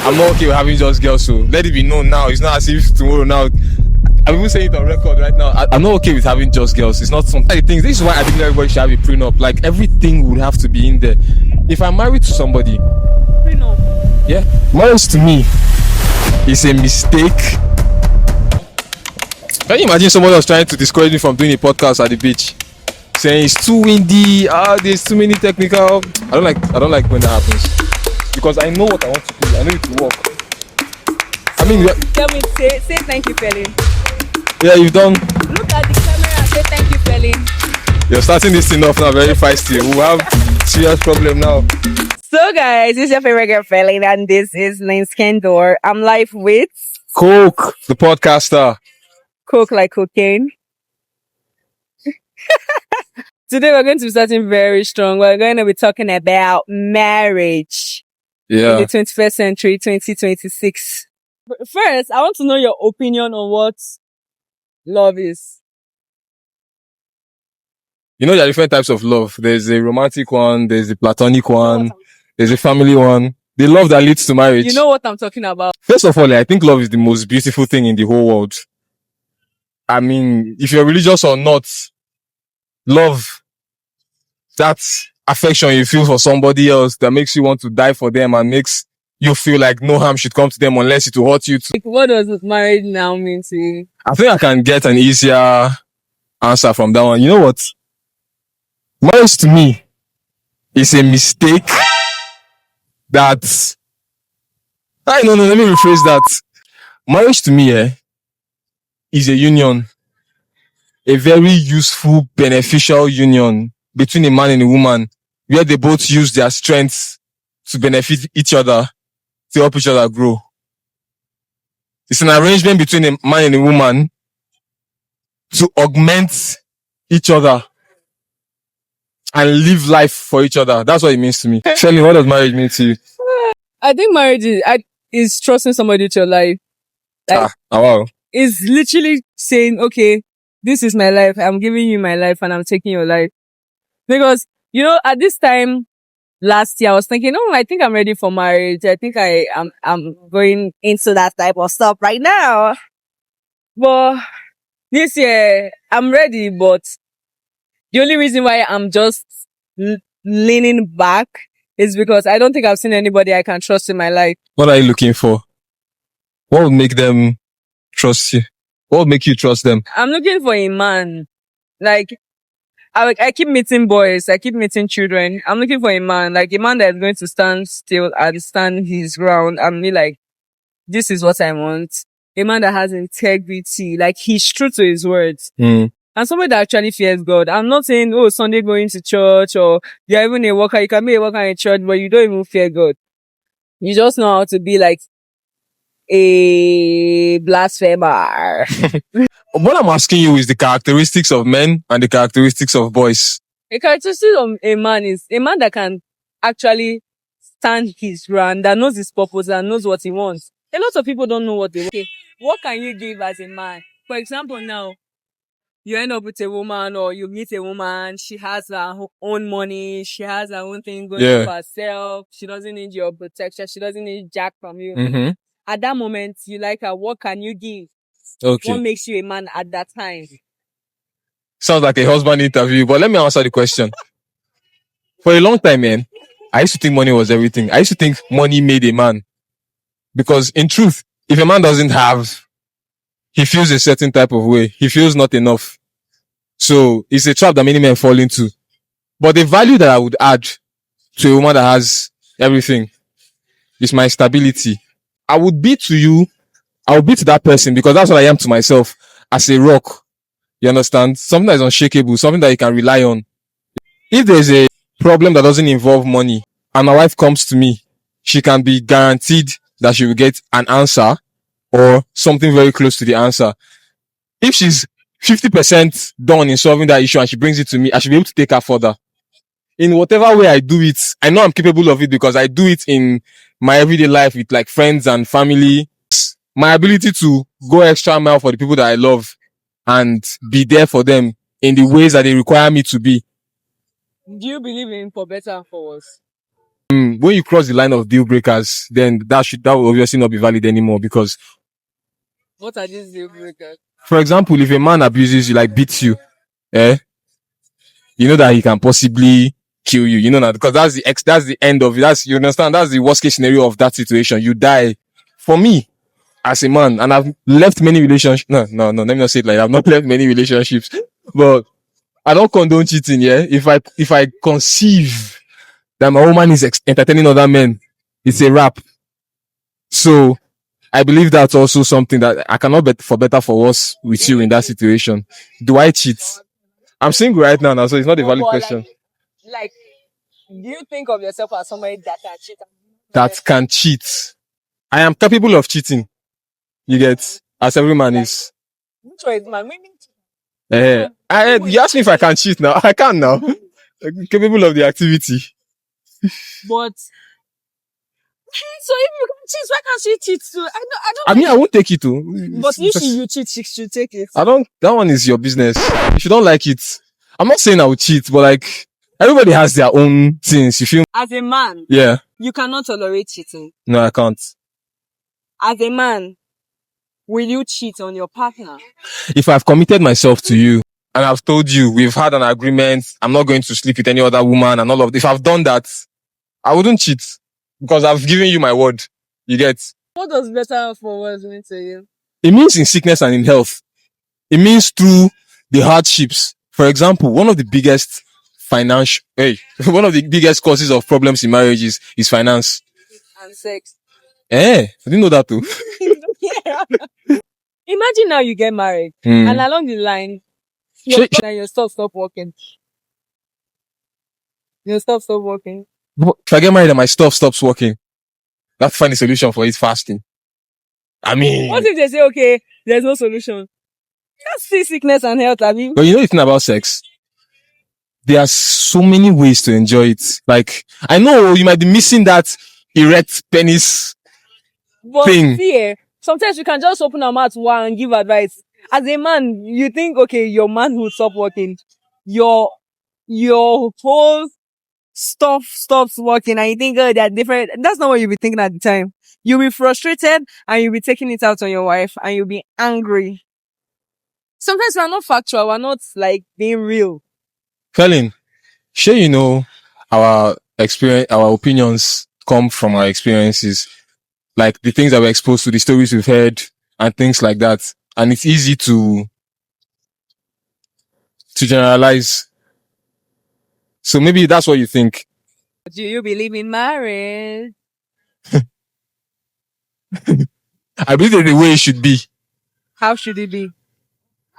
I'm not okay with having just girls, so let it be known now. It's not as if tomorrow now. I'm even saying it on record right now. I'm not okay with having just girls. It's not something. Things. This is why I think everybody should have a prenup. Like everything would have to be in there. If I'm married to somebody, Prenup. yeah, marriage to me is a mistake. Can you imagine somebody was trying to discourage me from doing a podcast at the beach, saying it's too windy, there's too many technical. I don't like when that happens, because I know what I want to do. I know it will work. I mean, Tell me, say thank you, Felin. yeah, you've done. Look at the camera and say thank you, Felin. You're starting this thing off now very feisty. We'll have serious problem now. So guys, it's your favorite girl Felin, and this is Lynn Scandor. I'm live with Coke, the podcaster. Coke like cocaine. Today we're going to be starting very strong. We're going to be talking about marriage in Yeah. the 21st century, 2026. First, I want to know your opinion on what love is. You know, there are different types of love. There's a romantic one, there's a platonic one, there's a family one. The love that leads to marriage. You know what I'm talking about. First of all, I think love is the most beautiful thing in the whole world. I mean, if you're religious or not, love, that affection you feel for somebody else that makes you want to die for them and makes you feel like no harm should come to them unless it will hurt you too. Like, what does marriage now mean to you? I think I can get an easier answer from that one. You know what? Marriage to me is a mistake that... No, let me rephrase that. Marriage to me is a union. A very useful, beneficial union between a man and a woman, where they both use their strengths to benefit each other, to help each other grow. It's an arrangement between a man and a woman to augment each other and live life for each other. That's what it means to me. Shelly, what does marriage mean to you? I think marriage is trusting somebody with your life. Wow. It's literally saying, okay, this is my life. I'm giving you my life and I'm taking your life. Because, you know, at this time last year, I was thinking, oh, I think I'm ready for marriage. I think I'm going into that type of stuff right now. But this year, I'm ready. But the only reason why I'm just leaning back is because I don't think I've seen anybody I can trust in my life. What are you looking for? What would make them trust you? What would make you trust them? I'm looking for a man. Like, I keep meeting boys. I keep meeting children. I'm looking for a man. Like, a man that is going to stand still and stand his ground and be like, this is what I want. A man that has integrity. Like, he's true to his words. Mm. And somebody that actually fears God. I'm not saying, oh, Sunday going to church or you're even a worker. You can be a worker in church, but you don't even fear God. You just know how to be like a blasphemer. What I'm asking you is the characteristics of men and the characteristics of boys. A characteristic of a man is a man that can actually stand his ground, that knows his purpose and knows what he wants. A lot of people don't know what they want. Okay, what can you give as a man? For example, now, you end up with a woman or you meet a woman, she has her own money, she has her own thing going for herself, she doesn't need your protection, she doesn't need jack from you. Mm-hmm. At that moment, you like her, what can you give? Okay. What makes you a man at that time? Sounds like a husband interview, but let me answer the question. For a long time, man, I used to think money was everything. I used to think money made a man. Because in truth, if a man doesn't have, he feels a certain type of way. He feels not enough. So it's a trap that many men fall into. But the value that I would add to a woman that has everything is my stability. I would be to you, I would be to that person because that's what I am to myself, as a rock. You understand? Something that is unshakable, something that you can rely on. If there's a problem that doesn't involve money and my wife comes to me, she can be guaranteed that she will get an answer or something very close to the answer. If she's 50% done in solving that issue and she brings it to me, I should be able to take her further. In whatever way I do it, I know I'm capable of it because I do it in my everyday life with like friends and family. My ability to go extra mile for the people that I love and be there for them in the ways that they require me to be. Do you believe in for better and for worse? when you cross the line of deal breakers, then that will obviously not be valid anymore because, What are these deal breakers? for example, if a man abuses you, like beats you, eh, you know that he can possibly kill you. You know that because that's the end of it. You understand? That's the worst case scenario of that situation. You die. For me, as a man, and I've left many relationships. No. Let me not say it like that. I've not left many relationships, but I don't condone cheating. Yeah, if I conceive that my woman is entertaining other men, it's a wrap. So I believe that's also something that I cannot bet for better for worse with you in that situation. Do I cheat? I'm single right now, so it's not a valid question. Like, do you think of yourself as somebody that can cheat? That can cheat. I am capable of cheating. You get, as every man is. Which one is man? You asked me if I can cheat now. I can now. Capable of the activity. But so if you can cheat, why can't she cheat too? I mean, I won't take it too. But if you cheat, she should take it. That one is your business. If you don't like it, I'm not saying I will cheat, but like, everybody has their own things. You feel? As a man, yeah, you cannot tolerate cheating. No, I can't. As a man, will you cheat on your partner? If I've committed myself to you and I've told you we've had an agreement, I'm not going to sleep with any other woman and all of this. If I've done that, I wouldn't cheat because I've given you my word. You get? What does better for words mean to you? It means in sickness and in health. It means through the hardships. For example, one of the biggest causes of problems in marriages is finance. And sex. I didn't know that too. Yeah. Imagine now you get married and along the line, your stuff stop working. Your stuff stop working. If I get married and my stuff stops working, that's find a solution for it fasting. I mean, what if they say, okay, there's no solution? That's still sickness and health, I mean. But you know the thing about sex? There are so many ways to enjoy it. Like, I know you might be missing that erect penis thing. See, sometimes you can just open our mouth and give advice. As a man, you think, okay, your man will stop working. Your whole stuff stops working and you think, oh, they're different. That's not what you'll be thinking at the time. You'll be frustrated and you'll be taking it out on your wife and you'll be angry. Sometimes we're not factual. We're not like being real. Felin, sure, you know, our opinions come from our experiences. Like the things that we're exposed to, the stories we've heard and things like that. And it's easy to generalize. So maybe that's what you think. Do you believe in marriage? I believe there's the way it should be. How should it be?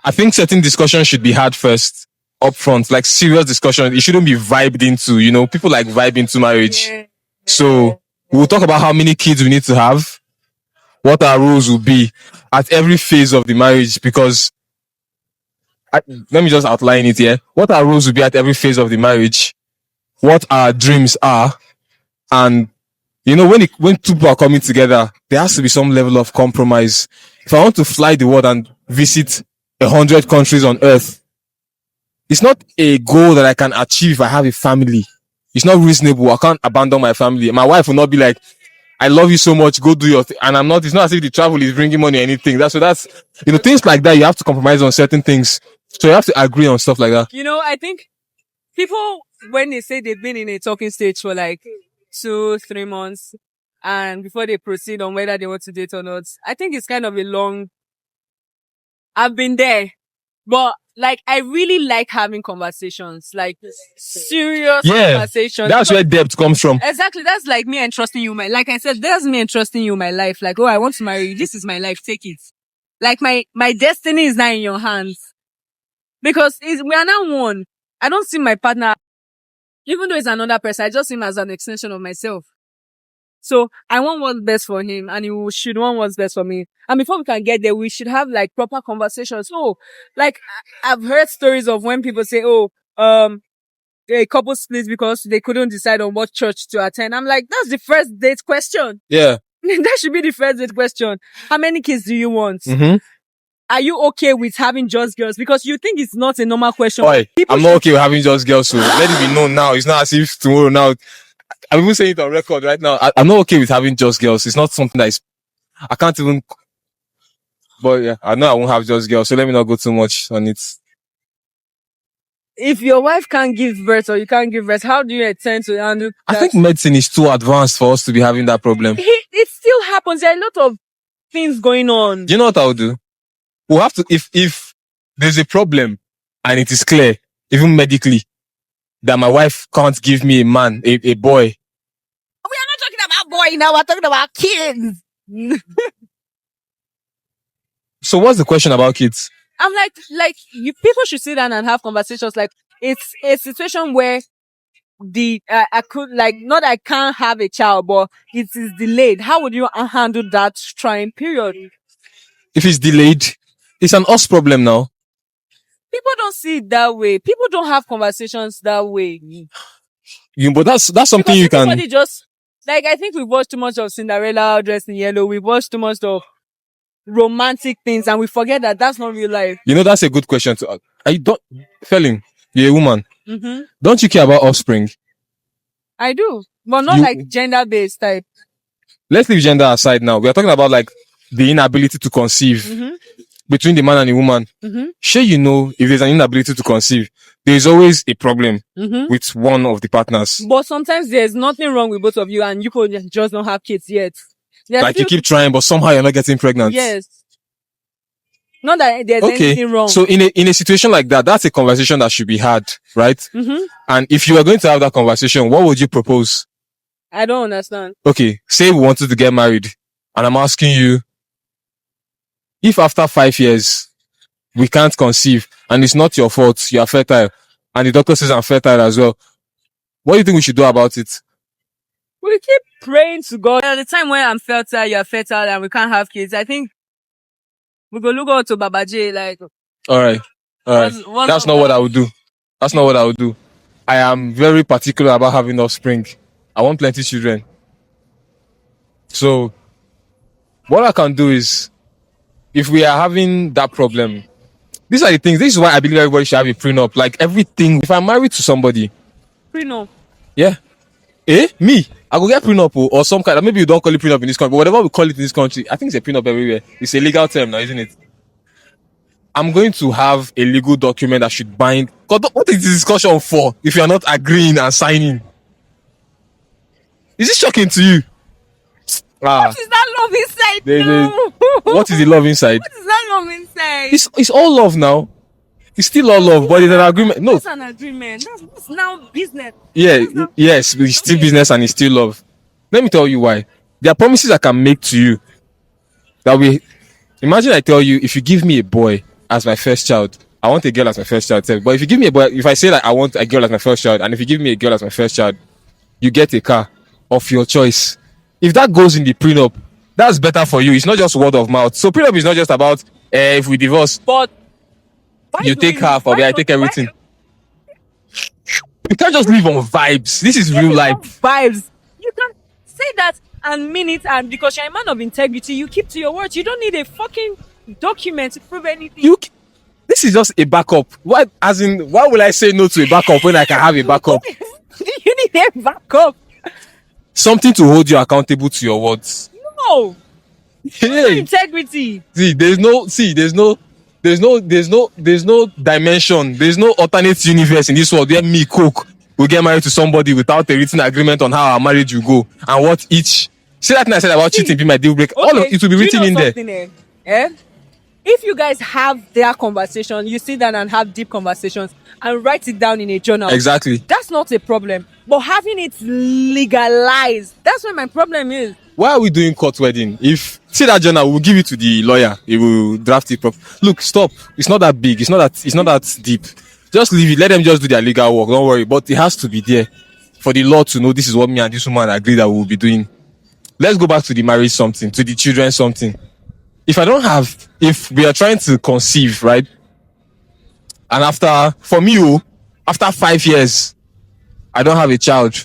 I think certain discussions should be had first, up front, like serious discussion. It shouldn't be vibed into, you know, people like vibe into marriage. Yeah. So we'll talk about how many kids we need to have, what our rules will be at every phase of the marriage, because let me just outline it here. What our rules will be at every phase of the marriage, what our dreams are, and you know, when two people are coming together, there has to be some level of compromise. If I want to fly the world and visit 100 countries on earth, it's not a goal that I can achieve if I have a family. It's not reasonable. I can't abandon my family. My wife will not be like, I love you so much, go do your thing. And it's not as if the travel is bringing money or anything. That's, you know, things like that, you have to compromise on certain things. So you have to agree on stuff like that. You know, I think people, when they say they've been in a talking stage for like 2-3 months and before they proceed on whether they want to date or not, I think it's kind of a long, I've been there, but like, I really like having conversations, like serious conversations. That's where depth comes from. Exactly. That's like me entrusting you like I said, that's me entrusting you my life. Like, oh, I want to marry you. This is my life. Take it. Like my destiny is now in your hands because we are now one. I don't see my partner, even though it's another person, I just see him as an extension of myself. So I want what's best for him and he should want what's best for me. And before we can get there, we should have like proper conversations. So like I've heard stories of when people say, oh, a couple splits because they couldn't decide on what church to attend. I'm like, that's the first date question. Yeah. That should be the first date question. How many kids do you want? Mm-hmm. Are you okay with having just girls? Because you think it's not a normal question. I'm not okay with having just girls. So let it be known now. It's not as if tomorrow now I'm even saying it on record right now. I'm not okay with having just girls. It's not something that is, I can't even, but yeah, I know I won't have just girls. So let me not go too much on it. If your wife can't give birth or you can't give birth, how do you intend to handle I that? think medicine is too advanced for us to be having that problem. It still happens. There are a lot of things going on. Do you know what I'll do? We'll have to, if there's a problem and it is clear, even medically, that my wife can't give me a man, a boy. We are not talking about boy now. We're talking about kids. So what's the question about kids? I'm like you people should sit down and have conversations. Like it's a situation where I could like not I can't have a child, but it is delayed. How would you handle that trying period? If it's delayed, it's an us problem now. People don't see it that way. People don't have conversations that way. But that's something Because you can. everybody just like I think we've watched too much of Cinderella dressed in yellow. We've watched too much of romantic things, and we forget that that's not real life. You know, that's a good question to ask. I don't, Felling, you're a woman. Mm-hmm. Don't you care about offspring? I do, but not like gender-based type. Let's leave gender aside now. We are talking about like the inability to conceive between the man and the woman. Sure, you know, if there's an inability to conceive, there's always a problem with one of the partners. But sometimes there's nothing wrong with both of you, and you could just don't have kids yet. Like you keep trying, but somehow you're not getting pregnant. Yes. Not that there's anything wrong. So in a situation like that, that's a conversation that should be had, right? And if you are going to have that conversation, what would you propose? I don't understand. Okay, say we wanted to get married, and I'm asking you, if after 5 years we can't conceive, and it's not your fault, you are fertile, and the doctor says I'm fertile as well, what do you think we should do about it? We keep praying to God. At the time when I'm fertile, you're fertile, and we can't have kids, I think we go look out to Baba J. Like, all right. That's not what I would do. That's not what I would do. I am very particular about having offspring. I want plenty children. So, what I can do is, if we are having that problem, these are the things. This is why I believe everybody should have a prenup. Like everything. If I'm married to somebody, prenup. Yeah. Me? I go get prenup or some kind. Maybe you don't call it prenup in this country, but whatever we call it in this country, I think it's a prenup everywhere. It's a legal term now, isn't it? I'm going to have a legal document that should bind. God, what is this discussion for if you're not agreeing and signing? Is it shocking to you? What is that love inside? No. What is the love inside? What is that love inside? It's all love now. It's still all love, but it's an agreement. No. It's an agreement. That's now business. Yeah, yes, it's still business and it's still love. Let me tell you why. There are promises I can make to you that we imagine I tell you, if you give me a boy as my first child, I want a girl as my first child. But if you give me a boy, if I say that I want a girl as my first child, and if you give me a girl as my first child, you get a car of your choice. If that goes in the prenup, that's better for you. It's not just word of mouth. So prenup is not just about if we divorce, but you take half of it, I take everything. You can't just live on vibes. This is real life. Vibes. You can say that and mean it, and because you're a man of integrity, you keep to your words. You don't need a fucking document to prove anything. This is just a backup. Why will I say no to a backup when I can have a backup? You need a backup. Something to hold you accountable to your words. No. Hey. Integrity. There's no dimension. There's no alternate universe in this world where me, Coke, will get married to somebody without a written agreement on how our marriage will go and what each. See that thing I said about cheating be my deal breaker. Okay. All of it will be written in there. If you guys have their conversation, you sit down and have deep conversations and write it down in a journal. Exactly. That's not a problem. But having it legalized, that's where my problem is. Why are we doing court wedding? If see that journal, we'll give it to the lawyer. He will draft it properly. Look, stop. It's not that big. It's not that deep. Just leave it. Let them just do their legal work. Don't worry. But it has to be there for the law to know this is what me and this woman agree that we will be doing. Let's go back to the marriage something, to the children something. If we are trying to conceive, right? And after 5 years, I don't have a child.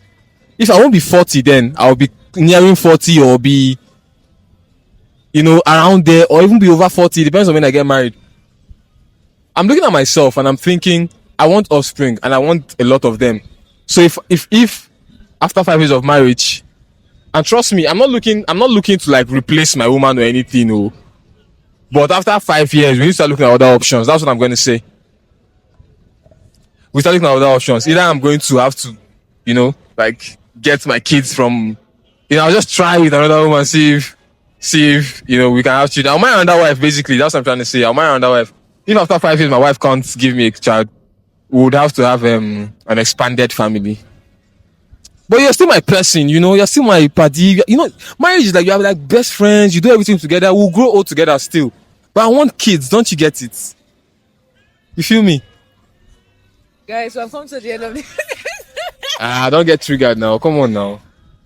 If I won't be 40 then, I'll be nearing 40 or be, around there or even be over 40. Depends on when I get married. I'm looking at myself and I'm thinking, I want offspring and I want a lot of them. So if after 5 years of marriage, and trust me, I'm not looking to like replace my woman or anything, oh. But after 5 years, we need to start looking at other options. That's what I'm going to say. We start looking at other options. Either I'm going to have to, like get my kids from, I'll just try with another woman, see if we can have children. I'll marry another wife. Basically, that's what I'm trying to say. I'll marry another wife. If after 5 years my wife can't give me a child, we would have to have an expanded family. But you're still my person, you're still my party. Marriage is like you have like best friends, you do everything together, we'll grow old together still. But I want kids, don't you get it? You feel me? Guys, so I've come to the end of this. Don't get triggered now. Come on now.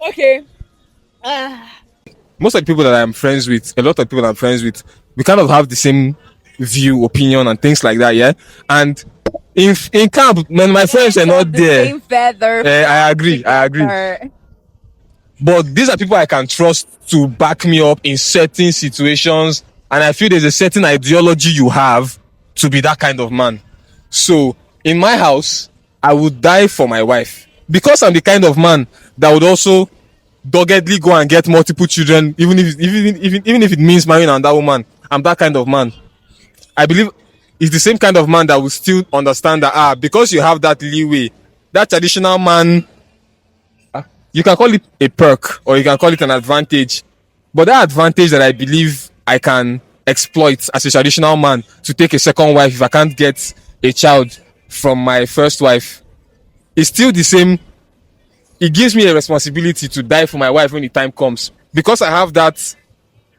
Okay. Most of the people that I'm friends with, a lot of people I'm friends with, we kind of have the same view, opinion, and things like that, yeah? And in camp, when my friends are not there, same feather. I agree. But these are people I can trust to back me up in certain situations, and I feel there's a certain ideology you have to be that kind of man. So in my house, I would die for my wife because I'm the kind of man that would also doggedly go and get multiple children, even if it means marrying another woman. I'm that kind of man. I believe it's the same kind of man that will still understand that because you have that leeway, that traditional man, you can call it a perk or you can call it an advantage, but that advantage that I believe I can exploit as a traditional man to take a second wife if I can't get a child from my first wife is still the same. It gives me a responsibility to die for my wife when the time comes. Because I have that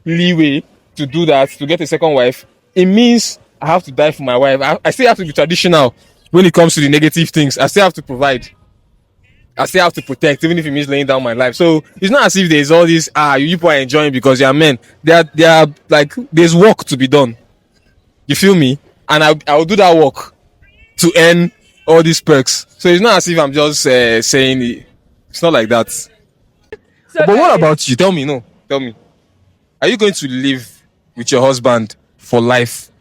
leeway to do that, to get a second wife, it means I have to die for my wife. I still have to be traditional when it comes to the negative things. I still have to provide. I still have to protect, even if it means laying down my life. So it's not as if there's all this, you people are enjoying because you're men. There are like, there's work to be done. You feel me? And I'll do that work to earn all these perks. So it's not as if I'm just saying it. It's not like that. So but what about you? Tell me. Are you going to live with your husband for life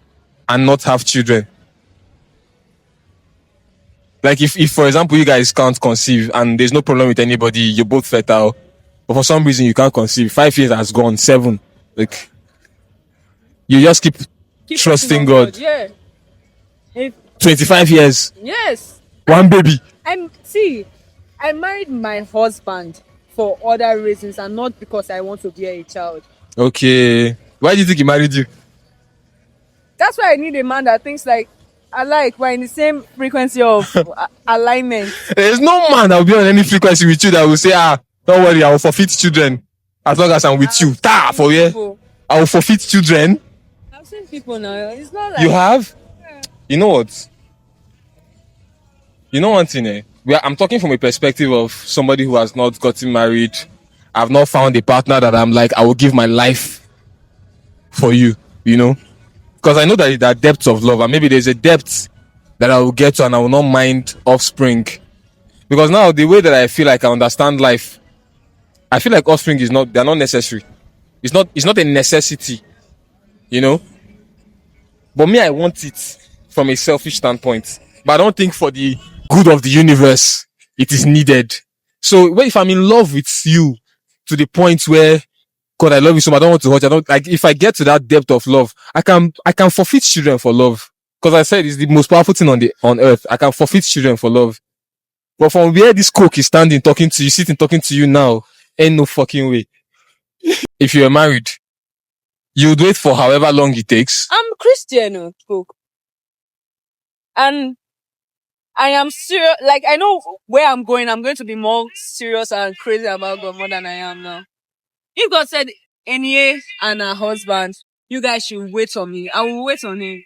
and not have children? Like if for example, you guys can't conceive and there's no problem with anybody, you're both fertile, but for some reason you can't conceive. 5 years has gone, 7. Like, you just keep trusting God. Yeah. 25 years. Yes. One baby. I married my husband for other reasons and not because I want to bear a child. Okay. Why do you think he married you? That's why I need a man that thinks like we're in the same frequency of alignment. There's no man that will be on any frequency with you that will say, don't worry, I will forfeit children as long as I'm with you. For you. I will forfeit children. I've seen people now. It's not like you have? Yeah. You know what? You know one thing, I'm talking from a perspective of somebody who has not gotten married. I've not found a partner that I'm like, I will give my life for you, Because I know that there are depths of love, and maybe there's a depth that I will get to and I will not mind offspring. Because now the way that I feel like I understand life, I feel like offspring they're not necessary. It's not a necessity, But me, I want it from a selfish standpoint. But I don't think for the good of the universe, it is needed. So if I'm in love with you to the point where, God, I love you so much, I don't want to hurt you. I don't like, if I get to that depth of love, I can forfeit children for love. Because I said it's the most powerful thing on earth. I can forfeit children for love. But from where this coke is sitting talking to you now, ain't no fucking way. If you are married, you'd wait for however long it takes. I'm Christian, cook. And I am serious. Like, I know where I'm going. I'm going to be more serious and crazy about God more than I am now. If God said, Enie and her husband, you guys should wait on me, I will wait on him.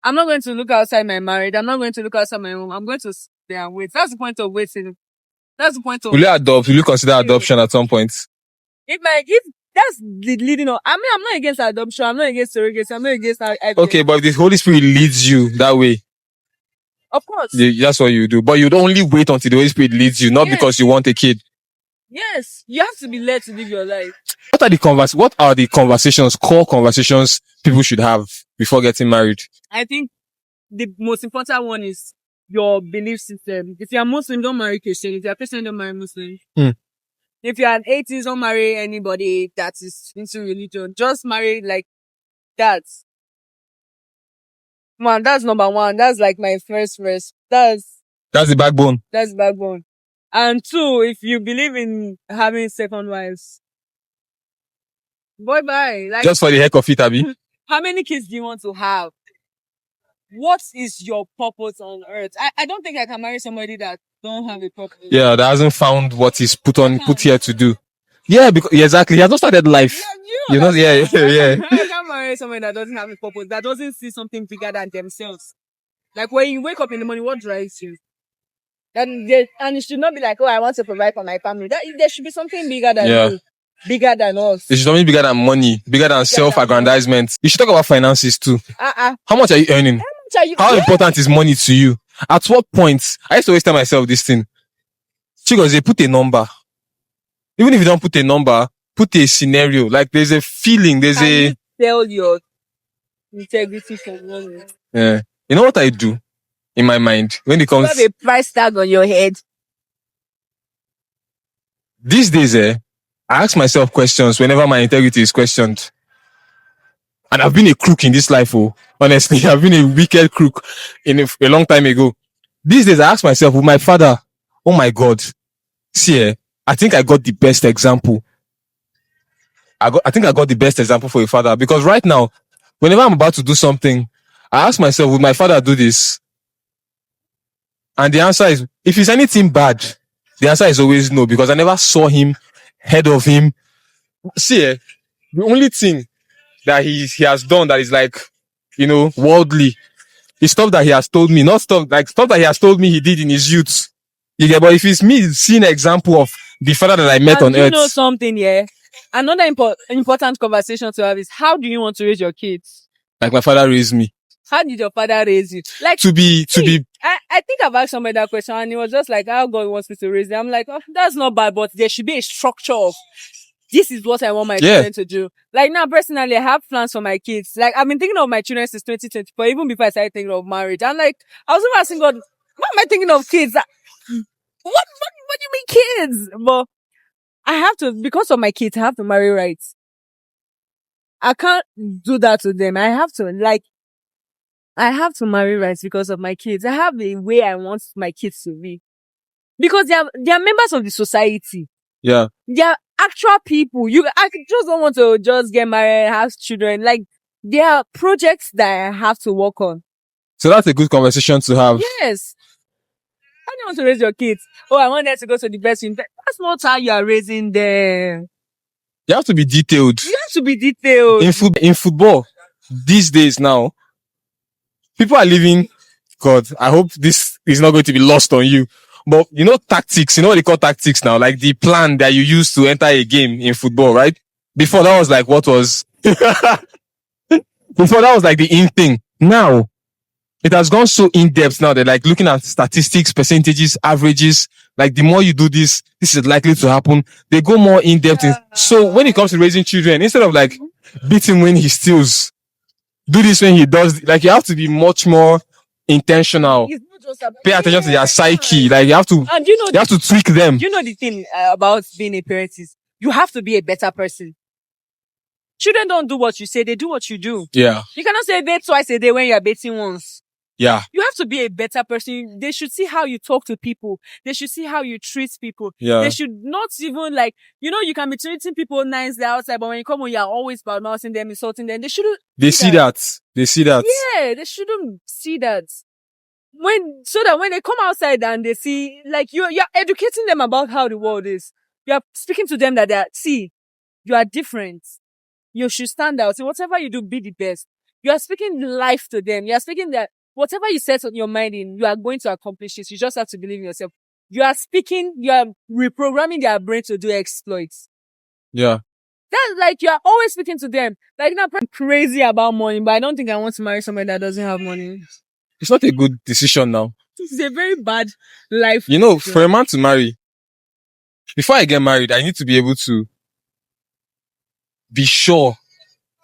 I'm not going to look outside my marriage. I'm not going to look outside my home. I'm going to stay and wait. That's the point of waiting. That's the point of... Will you adopt? Will you consider adoption at some point? If that's the leading on... I mean, I'm not against adoption. I'm not against surrogacy. I'm not against... Okay, but if the Holy Spirit leads you that way... Of course. That's what you do. But you'd only wait until the Holy Spirit leads you, not because you want a kid. Yes. You have to be led to live your life. What are the core conversations people should have before getting married? I think the most important one is your belief system. If you're Muslim, don't marry Christian. If you're Christian, don't marry Muslim. Hmm. If you're an atheist, don't marry anybody that is into religion. Just marry like that. Man, that's number one. That's like my first verse. That's the backbone. That's the backbone. And two, if you believe in having second wives, bye. Like, Just for the heck of it, Abby. how many kids do you want to have? What is your purpose on earth? I don't think I can marry somebody that don't have a purpose. Yeah, that hasn't found what he's put here to do. Yeah, because exactly. He has not started life. Yeah, You know, yeah. I can't marry somebody that doesn't have a purpose, that doesn't see something bigger than themselves. Like when you wake up in the morning, what drives you? And it should not be like, oh, I want to provide for my family. There should be something bigger than you, bigger than us. It should be bigger than money, bigger than self-aggrandizement. You should talk about finances too. How much are you earning? How important is money to you? At what point? I used to always tell myself this thing. Chicos, they put a number. Even if you don't put a number, put a scenario. Like there's a feeling, you tell your integrity from money. Yeah. You know what I do in my mind when it comes? You have a price tag on your head. These days, I ask myself questions whenever my integrity is questioned. And I've been a crook in this life, honestly. I've been a wicked crook a long time ago. These days, I ask myself, with my father, oh my God, see, I think I got the best example. I think I got the best example for a father, because right now, whenever I'm about to do something, I ask myself, would my father do this? And the answer is, if it's anything bad, the answer is always no, because I never saw him, heard of him. See, the only thing that he has done that is like, worldly, is stuff that he has told me, not stuff that he has told me he did in his youth. But if it's me seeing an example of the father that I met on earth. You know something, yeah? Another important conversation to have is, how do you want to raise your kids? Like my father raised me. How did your father raise you? Like to be. I think I've asked somebody that question, and it was just like, how God wants me to raise them. I'm like, oh, that's not bad, but there should be a structure of, this is what I want my children to do. Like now, personally, I have plans for my kids. Like I've been thinking of my children since 2024, even before I started thinking of marriage. I'm like, I was even asking God, why am I thinking of kids? What do you mean kids? But I have to, because of my kids, I have to marry right. I can't do that to them. I have to marry right because of my kids. I have a way I want my kids to be. Because they are members of the society. Yeah. They are actual people. I just don't want to just get married and have children. Like, there are projects that I have to work on. So that's a good conversation to have. Yes. How do you want to raise your kids? Oh, I want them to go to the best university. That's not how you are raising them. You have to be detailed. In football, these days now, people are living, God, I hope this is not going to be lost on you. But tactics, what they call tactics now? Like the plan that you use to enter a game in football, right? Before that was like before that was like the in thing. Now, it has gone so in depth now. They're like looking at statistics, percentages, averages. Like the more you do this is likely to happen. They go more in depth. So when it comes to raising children, instead of like beat him when he steals, do this when he does. Like you have to be much more intentional. Pay attention to their psyche. Like you have to tweak them. You know the thing about being a parent is you have to be a better person. Children don't do what you say; they do what you do. Yeah. You cannot say bait twice a day when you are baiting once. Yeah. You have to be a better person. They should see how you talk to people. They should see how you treat people. Yeah. They should not even like, you can be treating people nicely outside, but when you come home, you are always bad-mouthing them, insulting them. They shouldn't. They see that. Yeah, they shouldn't see that. So that when they come outside and they see, like, you're educating them about how the world is. You're speaking to them that you are different. You should stand out. So whatever you do, be the best. You are speaking life to them. You are speaking that whatever you set on your mind in, you are going to accomplish it. You just have to believe in yourself. You are reprogramming their brain to do exploits. Yeah. That's like, you are always speaking to them. Like, I'm crazy about money, but I don't think I want to marry somebody that doesn't have money. It's not a good decision now. It's a very bad life. For a man to marry, before I get married, I need to be able to be sure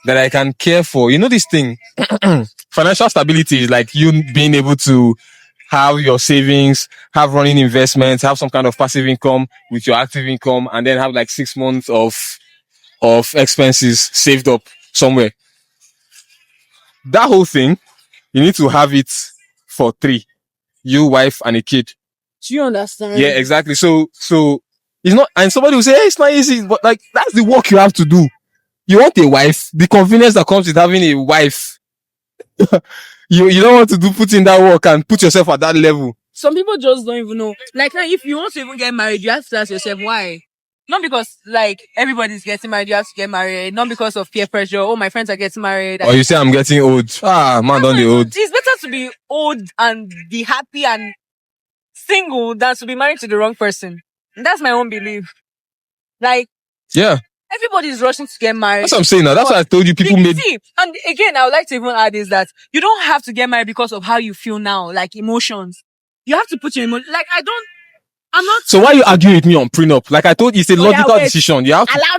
that I can care for, this thing. Financial stability is like you being able to have your savings, have running investments, have some kind of passive income with your active income, and then have like 6 months of expenses saved up somewhere. That whole thing, you need to have it for three, you, wife, and a kid. Do you understand? Yeah, exactly. So it's not, and somebody will say, hey, it's not easy, but like that's the work you have to do. You want a wife, the convenience that comes with having a wife. you don't want to put in that work and put yourself at that level. Some people just don't even know. Like, if you want to even get married, you have to ask yourself why. Not because like everybody's getting married, you have to get married. Not because of peer pressure. Oh, my friends are getting married. Or you say I'm getting old. Man, don't be old. It's better to be old and be happy and single than to be married to the wrong person. And that's my own belief. Like, yeah, everybody's rushing to get married. That's what I'm saying now. That's why I told you people made. See, and again, I would like to even add is that you don't have to get married because of how you feel now, like emotions. You have to put your emotions. Like, I'm not. So why are you arguing with me on prenup? Like I told you, it's a logical decision. You have to. Allow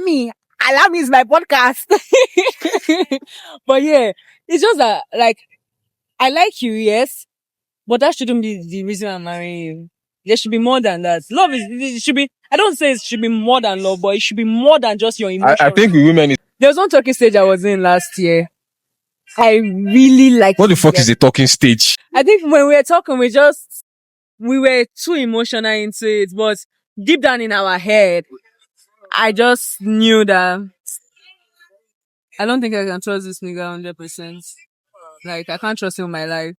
me is my podcast. But yeah, it's just that, like, I like you, yes, but that shouldn't be the reason I'm marrying you. There should be more than that. Love it should be, I don't say it should be more than love, but it should be more than just your emotions. I think with women, there was one talking stage I was in last year. I really like. What the fuck is a talking stage? I think when we were talking, we were too emotional into it, but deep down in our head, I just knew that I don't think I can trust this nigga 100%. Like, I can't trust him with my life.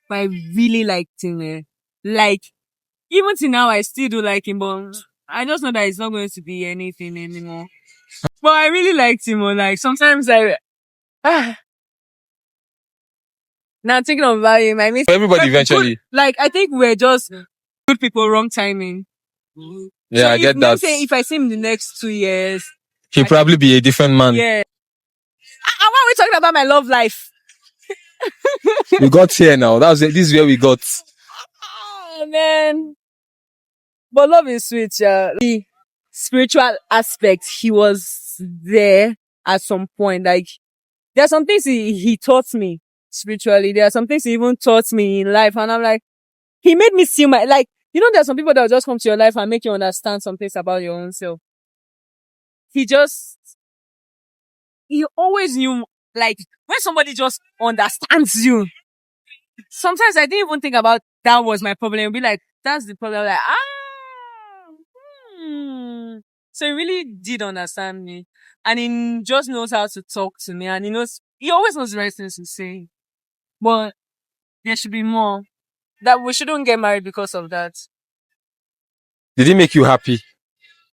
But I really liked him, eh. Like, even till now, I still do like him, but I just know that it's not going to be anything anymore. But I really liked him, like, sometimes now thinking about him, I miss everybody eventually. Like, I think we're just good people, wrong timing. Yeah, so I get that. If I see him in the next 2 years, he'll probably be a different man. Yeah. And why are we talking about my love life? We got here now. This is where we got. Oh, man. But love is sweet, yeah. The spiritual aspect, he was there at some point. Like, there are some things he taught me spiritually. There are some things he even taught me in life. And I'm like, he made me see like, you know, there are some people that will just come to your life and make you understand some things about your own self. He always knew, like, when somebody just understands you, sometimes I didn't even think about that was my problem. It'd be like, that's the problem. Like, So he really did understand me. And he just knows how to talk to me. And he always knows the right things to say. But there should be more. That we shouldn't get married because of that. Did it make you happy?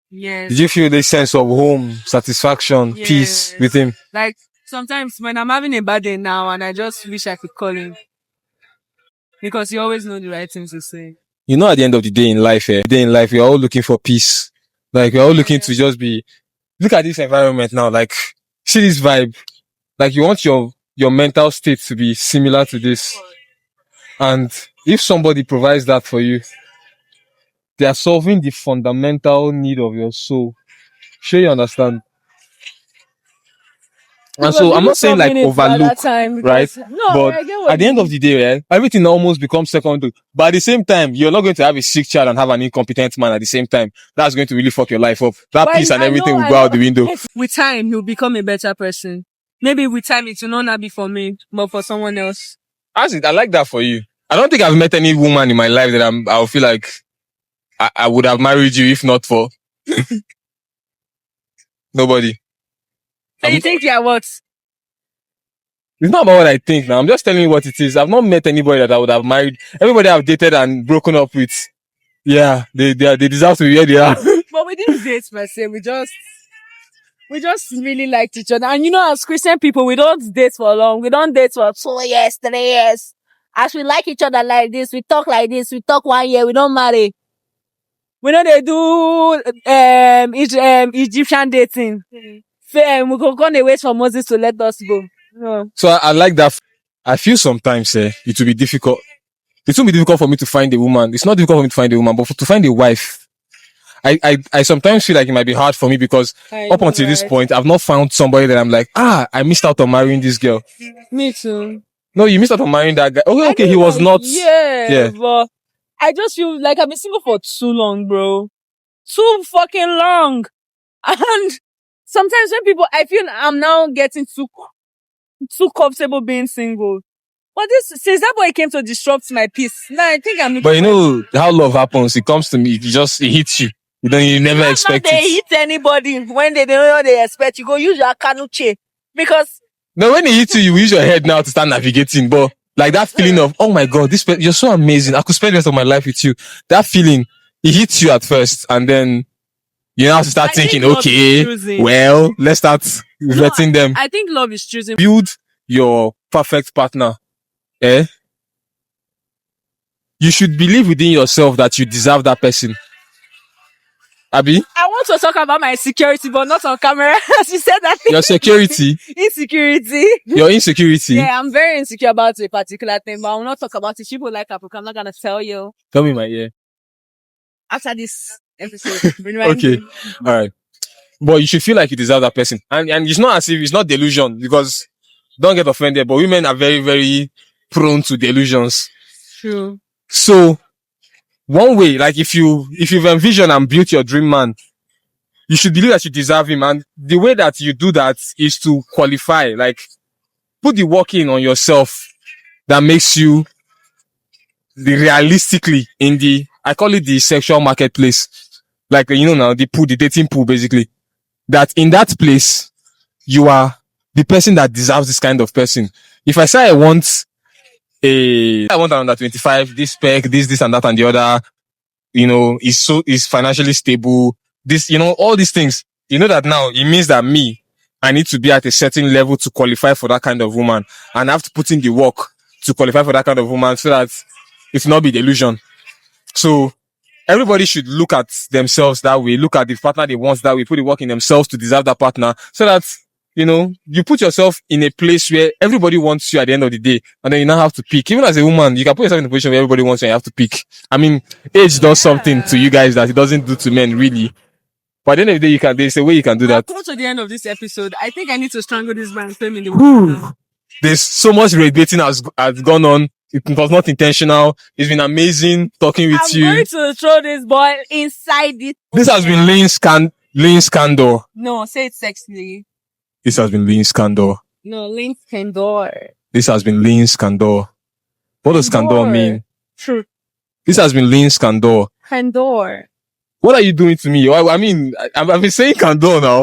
Yes. Did you feel the sense of home, satisfaction, peace with him? Like, sometimes when I'm having a bad day now and I just wish I could call him. Because he always knows the right things to say. You know, at the end of the day in life, we're all looking for peace. Like, we're all looking to just be, look at this environment now, like, see this vibe. Like, you want your mental state to be similar to this. And if somebody provides that for you, they are solving the fundamental need of your soul. Sure, you understand? And so I'm not saying like overlook, right? No, but at the end of the day, everything almost becomes secondary. But at the same time, you're not going to have a sick child and have an incompetent man at the same time. That's going to really fuck your life up. That peace and everything will go out the window. With time, you'll become a better person. Maybe with time, it will not be for me, but for someone else. I like that for you. I don't think I've met any woman in my life that I'll feel like I would have married you if not for nobody. So you think you are what? It's not about what I think now. I'm just telling you what it is. I've not met anybody that I would have married. Everybody I've dated and broken up with, yeah, they deserve to be where they are. But we didn't date per se. We just really liked each other. And you know, as Christian people, we don't date for long. We don't date for 2 years, 3 years. As we like each other like this, we talk like this, we talk 1 year, we don't marry. We know they do Egyptian dating. We go and wait for Moses to let us go. No. So I like that. I feel sometimes it will be difficult. It won't be difficult for me to find a woman. It's not difficult for me to find a woman, but to find a wife. I sometimes feel like it might be hard for me because up until this point, I've not found somebody that I'm like, I missed out on marrying this girl. Me too. No, you missed out on marrying that guy. Okay, I okay, know, he was like, not. Yeah, but I just feel like I've been single for too long, bro. Too fucking long. And sometimes when people, I feel I'm now getting too comfortable being single. But since that boy came to disrupt my peace, now I think I'm looking But you know how love happens. It comes to me. It hits you. You never expect they it. hit anybody when they don't know they expect. You go use your kanuche. Because No, when it hits you, you use your head now to start navigating. But like that feeling of, oh my God, you're so amazing. I could spend the rest of my life with you. That feeling, it hits you at first, and then you now have to start thinking, okay, well, let's start vetting them. I think love is choosing. Build your perfect partner. You should believe within yourself that you deserve that person. Abi? I want to talk about my insecurity, but not on camera. As you said that thing. Your security? Insecurity. Your insecurity? Yeah, I'm very insecure about a particular thing, but I will not talk about it. People like Africa, I'm not going to tell you. Tell me in my ear. After this episode. Okay. All right. But you should feel like you deserve that person. And it's not as if it's not delusion, because don't get offended, but women are very, very prone to delusions. True. So one way, like if you've envisioned and built your dream man, you should believe that you deserve him. And the way that you do that is to qualify, like put the work in on yourself that makes you realistically in I call it the sexual marketplace. Like, now the dating pool, basically. That in that place, you are the person that deserves this kind of person. If I say I want an under 25, this spec, this and that and the other, is financially stable. This, all these things, that now it means that I need to be at a certain level to qualify for that kind of woman. And I have to put in the work to qualify for that kind of woman so that it will not be delusion. So everybody should look at themselves that way, look at the partner they want that way, put the work in themselves to deserve that partner, so that, you put yourself in a place where everybody wants you at the end of the day, and then you now have to pick. Even as a woman, you can put yourself in a position where everybody wants you and you have to pick. I mean, age does something to you guys that it doesn't do to men, really. But at the end of the day, there's a way you can do that. Come to the end of this episode. I think I need to strangle this man and throw him in the water. There's so much radiating has gone on. It was not intentional. It's been amazing talking with you. I'm going to throw this boy inside it. This has been Lean Scandor. No, say it sexily. This has been Lean Scandor. No, Lean Scandor. This has been Lean Scandor. What does Scandor mean? True. This has been Lean Scandor. Scandor. What are you doing to me? I mean, I've been saying Scandor now.